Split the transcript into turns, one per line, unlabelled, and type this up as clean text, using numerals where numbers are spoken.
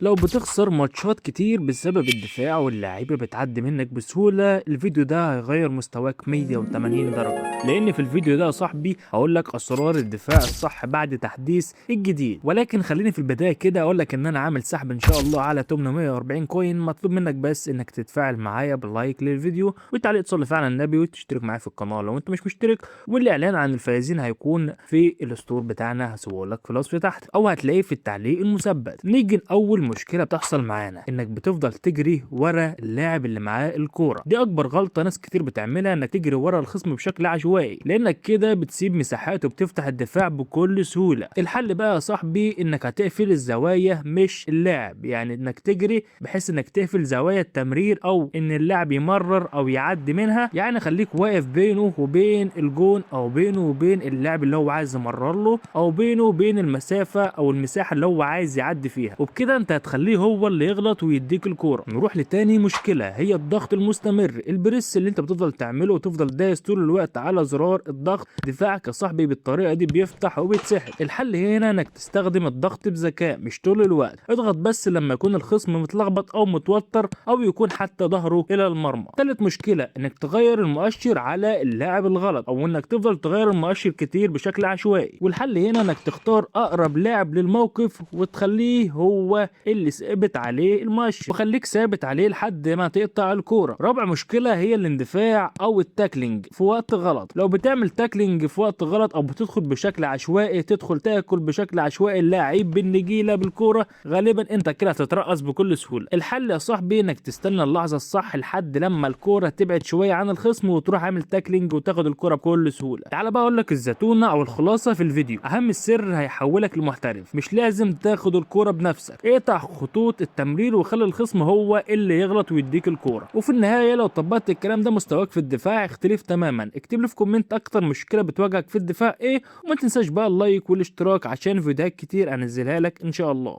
لو بتخسر ماتشات كتير بسبب الدفاع واللعيبة بتعدي منك بسهولة، الفيديو ده هيغير مستواك 180 درجة. لأن في الفيديو ده يا صاحبي هقولك أسرار الدفاع الصح بعد تحديث الجديد. ولكن خليني في البداية كده أقولك إن أنا عامل سحب إن شاء الله على 840 كوين. مطلوب منك بس إنك تتفاعل معايا باللايك للفيديو والتعليق، تصلي فعلا على النبي وتشترك معايا في القناة لو أنت مش مشترك. والإعلان عن الفائزين هيكون في الستور بتاعنا، هسيبهولك في الوصف تحت أو هتلاقيه في التعليق المثبت. نيجي لأول مشكلة بتحصل معانا، انك بتفضل تجري ورا اللاعب اللي معاه الكوره. دي اكبر غلطه ناس كتير بتعملها، انك تجري ورا الخصم بشكل عشوائي، لانك كده بتسيب مساحات وبتفتح الدفاع بكل سهوله. الحل بقى يا صاحبي انك هتقفل الزوايا مش اللاعب، يعني انك تجري بحيث انك تقفل زوايا التمرير او ان اللاعب يمرر او يعدي منها. يعني خليك واقف بينه وبين الجون او بينه وبين اللاعب اللي هو عايز يمرر له او بينه وبين المسافه او المساحه اللي هو عايز يعدي فيها، وبكده انت هتخليه هو اللي يغلط ويديك الكوره. نروح لتاني مشكله، هي الضغط المستمر، البريس اللي انت بتفضل تعمله وتفضل دايس طول الوقت على زرار الضغط. دفاعك يا صاحبي بالطريقه دي بيفتح وبيتسحب. الحل هنا انك تستخدم الضغط بذكاء مش طول الوقت، اضغط بس لما يكون الخصم متلخبط او متوتر او يكون حتى ظهره الى المرمى. تالت مشكله انك تغير المؤشر على اللاعب الغلط او انك تفضل تغير المؤشر كتير بشكل عشوائي. والحل هنا انك تختار اقرب لاعب للموقف وتخليه هو اللي ثابت عليه المؤشر، وخليك ثابت عليه لحد ما تقطع الكوره. رابع مشكله هي الاندفاع او التاكلينج في وقت غلط. لو بتعمل تاكلينج في وقت غلط او بتدخل بشكل عشوائي، تدخل تاكل بشكل عشوائي اللاعب بالنجيله بالكوره، غالبا انت كده هتترقص بكل سهوله. الحل يا صاحبي انك تستنى اللحظه الصح لحد لما الكوره تبعد شويه عن الخصم وتروح عامل تاكلينج وتاخد الكوره بكل سهوله. تعال بقى اقول لك الزتونه او الخلاصه في الفيديو. اهم السر هيحولك لمحترف، مش لازم تاخد الكوره بنفسك، اقطع خطوط التمرير وخلي الخصم هو اللي يغلط ويديك الكوره. وفي النهايه لو طبقت الكلام ده مستواك في الدفاع يختلف تماما. اكتب لي في كومنت اكتر مشكله بتواجهك في الدفاع ايه، وما تنساش بقى اللايك والاشتراك عشان فيديوهات كتير انزلها لك ان شاء الله.